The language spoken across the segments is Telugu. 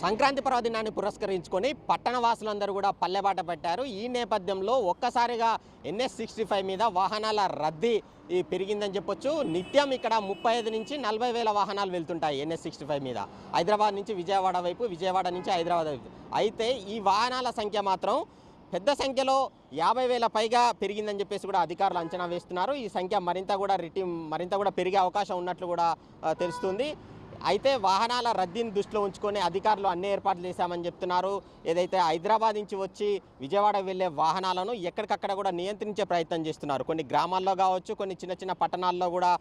సంక్రాంతి పర్వదినాన్ని పురస్కరించుకొని పట్టణ వాసులందరూ కూడా పల్లెబాట పెట్టారు. ఈ నేపథ్యంలో ఒక్కసారిగా NH65 మీద వాహనాల రద్దీ పెరిగిందని చెప్పొచ్చు. నిత్యం ఇక్కడ 35 నుంచి 40 వేల వాహనాలు వెళ్తుంటాయి NH65 మీద, హైదరాబాద్ నుంచి విజయవాడ వైపు, విజయవాడ నుంచి హైదరాబాద్ వైపు. అయితే ఈ వాహనాల సంఖ్య మాత్రం పెద్ద సంఖ్యలో 50,000 పైగా పెరిగిందని చెప్పేసి కూడా అధికారులు అంచనా వేస్తున్నారు. ఈ సంఖ్య మరింత కూడా పెరిగే అవకాశం ఉన్నట్లు కూడా తెలుస్తుంది. అయితే వాహనాల రద్దీని దృష్టిలో ఉంచుకొని అధికారులు అన్ని ఏర్పాట్లు చేశామని చెప్తున్నారు. ఏదైతే హైదరాబాద్ నుంచి వచ్చి విజయవాడ వెళ్ళే వాహనాలను ఎక్కడికక్కడ కూడా నియంత్రించే ప్రయత్నం చేస్తున్నారు. కొన్ని గ్రామాల్లో కావచ్చు, కొన్ని చిన్న చిన్న పట్టణాల్లో కూడా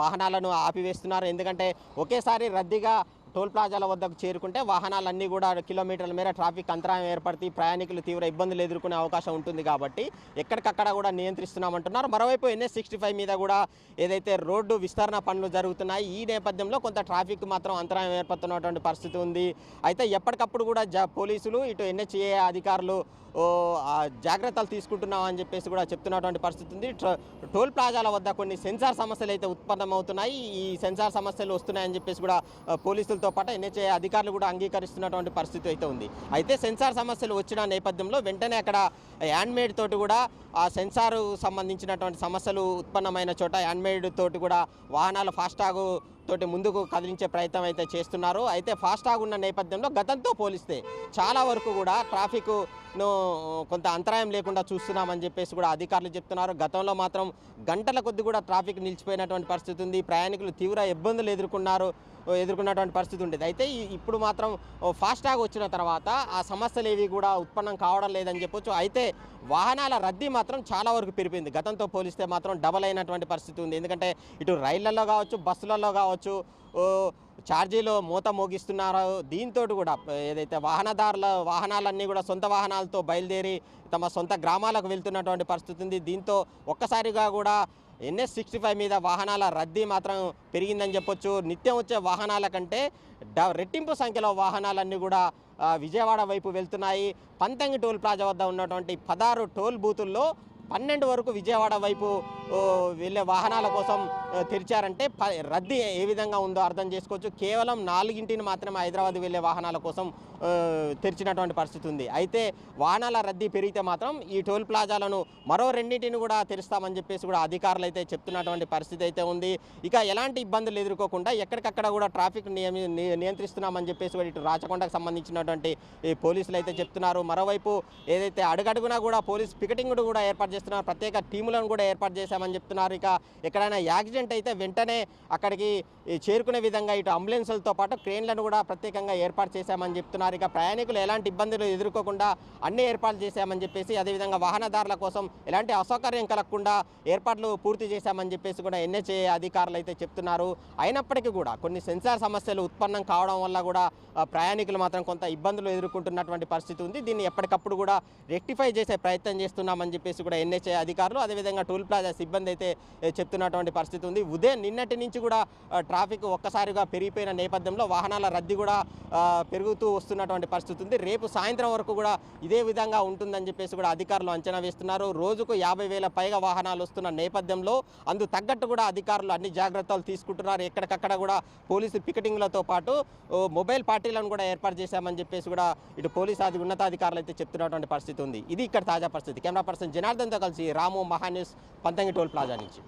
వాహనాలను ఆపివేస్తున్నారు. ఎందుకంటే ఒకేసారి రద్దీగా టోల్ ప్లాజాల వద్దకు చేరుకుంటే వాహనాలన్నీ కూడా కిలోమీటర్ల మేర ట్రాఫిక్ అంతరాయం ఏర్పడుతుంది, ప్రయాణికులు తీవ్ర ఇబ్బందులు ఎదుర్కొనే అవకాశం ఉంటుంది. కాబట్టి ఎక్కడికక్కడ కూడా నియంత్రిస్తున్నామంటున్నారు. మరోవైపు NH65 మీద కూడా ఏదైతే రోడ్డు విస్తరణ పనులు జరుగుతున్నాయి, ఈ నేపథ్యంలో కొంత ట్రాఫిక్ మాత్రం అంతరాయం ఏర్పడుతున్నటువంటి పరిస్థితి ఉంది. అయితే ఎప్పటికప్పుడు కూడా పోలీసులు ఇటు NHA అధికారులు జాగ్రత్తలు తీసుకుంటున్నామని చెప్పేసి కూడా చెప్తున్నటువంటి పరిస్థితి ఉంది. టోల్ ప్లాజాల వద్ద కొన్ని సెన్సార్ సమస్యలు అయితే ఉత్పన్నమవుతున్నాయి. ఈ సెన్సార్ సమస్యలు వస్తున్నాయని చెప్పేసి కూడా పోలీసులతో పాటు NHA అధికారులు కూడా అంగీకరిస్తున్నటువంటి పరిస్థితి అయితే ఉంది. అయితే సెన్సార్ సమస్యలు వచ్చిన నేపథ్యంలో వెంటనే అక్కడ హ్యాండ్మేడ్ తోటి కూడా ఆ సెన్సార్ సంబంధించినటువంటి సమస్యలు ఉత్పన్నమైన చోట హ్యాండ్మేడ్ తోటి కూడా వాహనాలు ఫాస్టాగ్ తోటి ముందుకు కదిలించే ప్రయత్నం అయితే చేస్తున్నారు. అయితే ఫాస్టాగ్ ఉన్న నేపథ్యంలో గతంతో పోలిస్తే చాలా వరకు కూడా ట్రాఫిక్ను కొంత అంతరాయం లేకుండా చూస్తున్నామని చెప్పేసి కూడా అధికారులు చెప్తున్నారు. గతంలో మాత్రం గంటల కొద్ది కూడా ట్రాఫిక్ నిలిచిపోయినటువంటి పరిస్థితి ఉంది. ప్రయాణికులు తీవ్ర ఇబ్బందులు ఎదుర్కొన్నటువంటి పరిస్థితి ఉండేది. అయితే ఇప్పుడు మాత్రం ఫాస్టాగ్ వచ్చిన తర్వాత ఆ సమస్యలు ఏవి కూడా ఉత్పన్నం కావడం లేదని చెప్పొచ్చు. అయితే వాహనాల రద్దీ మాత్రం చాలా వరకు పెరిగింది. గతంతో పోలిస్తే మాత్రం డబల్ అయినటువంటి పరిస్థితి ఉంది. ఎందుకంటే ఇటు రైళ్లలో కావచ్చు, బస్సులలో కావచ్చు ఛార్జీలో మూత మోగిస్తున్నారు. దీంతో కూడా ఏదైతే వాహనాలన్నీ కూడా సొంత వాహనాలతో బయలుదేరి తమ సొంత గ్రామాలకు వెళ్తున్నటువంటి పరిస్థితి ఉంది. దీంతో ఒక్కసారిగా కూడా NH65 మీద వాహనాల రద్దీ మాత్రం పెరిగిందని చెప్పొచ్చు. నిత్యం వచ్చే వాహనాల కంటే రెట్టింపు సంఖ్యలో వాహనాలన్నీ కూడా విజయవాడ వైపు వెళ్తున్నాయి. పంతంగి టోల్ ప్లాజా వద్ద ఉన్నటువంటి 16 టోల్ బూతుల్లో 12 వరకు విజయవాడ వైపు వెళ్ళే వాహనాల కోసం తెరిచారంటే రద్దీ ఏ విధంగా ఉందో అర్థం చేసుకోవచ్చు. కేవలం 4 మాత్రమే హైదరాబాద్ వెళ్ళే వాహనాల కోసం తెరిచినటువంటి పరిస్థితి ఉంది. అయితే వాహనాల రద్దీ పెరిగితే మాత్రం ఈ టోల్ ప్లాజాలను మరో 2 కూడా తెరుస్తామని చెప్పేసి కూడా అధికారులు అయితే చెప్తున్నటువంటి పరిస్థితి అయితే ఉంది. ఇక ఎలాంటి ఇబ్బందులు ఎదుర్కోకుండా ఎక్కడికక్కడ కూడా ట్రాఫిక్ నియంత్రిస్తున్నామని చెప్పేసి కూడా ఇటు రాచకొండకు సంబంధించినటువంటి పోలీసులు అయితే చెప్తున్నారు. మరోవైపు ఏదైతే అడుగడుగునా కూడా పోలీస్ పికెటింగ్ కూడా ఏర్పాటు చేస్తున్నారు, ప్రత్యేక టీములను కూడా ఏర్పాటు చేశామని చెప్తున్నారు. ఇక ఎక్కడైనా యాక్సిడెంట్ అయితే వెంటనే అక్కడికి చేరుకునే విధంగా ఇటు అంబులెన్సులతో పాటు క్రేన్లను కూడా ప్రత్యేకంగా ఏర్పాటు చేశామని చెప్తున్నారు. ఇక ప్రయాణికులు ఎలాంటి ఇబ్బందులు ఎదుర్కోకుండా అన్ని ఏర్పాట్లు చేశామని చెప్పేసి, అదేవిధంగా వాహనదారుల కోసం ఎలాంటి అసౌకర్యం కలగకుండా ఏర్పాట్లు పూర్తి చేశామని చెప్పేసి కూడా NHA అధికారులు అయితే చెప్తున్నారు. అయినప్పటికీ కూడా కొన్ని సెన్సార్ సమస్యలు ఉత్పన్నం కావడం వల్ల కూడా ప్రయాణికులు మాత్రం కొంత ఇబ్బందులు ఎదుర్కొంటున్నటువంటి పరిస్థితి ఉంది. దీన్ని ఎప్పటికప్పుడు కూడా రెక్టిఫై చేసే ప్రయత్నం చేస్తున్నామని చెప్పేసి కూడా NHA అధికారులు, అదేవిధంగా టోల్ ప్లాజా సిబ్బంది అయితే చెప్తున్నటువంటి పరిస్థితి ఉంది. ఉదయం నిన్నటి నుంచి కూడా ట్రాఫిక్ ఒక్కసారిగా పెరిగిపోయిన నేపథ్యంలో వాహనాల రద్దీ కూడా పెరుగుతూ వస్తున్నటువంటి పరిస్థితి ఉంది. రేపు సాయంత్రం వరకు కూడా ఇదే విధంగా ఉంటుందని చెప్పేసి కూడా అధికారులు అంచనా వేస్తున్నారు. రోజుకు 50,000 పైగా వాహనాలు వస్తున్న నేపథ్యంలో అందుకు తగ్గట్టు కూడా అధికారులు అన్ని జాగ్రత్తలు తీసుకుంటున్నారు. ఎక్కడికక్కడ కూడా పోలీసు పికెటింగ్లతో పాటు మొబైల్ పార్టీలను కూడా ఏర్పాటు చేశామని చెప్పేసి కూడా ఇటు పోలీసు ఉన్నతాధికారులు అయితే చెప్తున్నటువంటి పరిస్థితి ఉంది. ఇది ఇక్కడ తాజా పరిస్థితి. కెమెరా పర్సన్ జనార్దన్తో కలిసి రాము, మహాన్యూస్, పంతంగి టోల్ ప్లాజా నుంచి.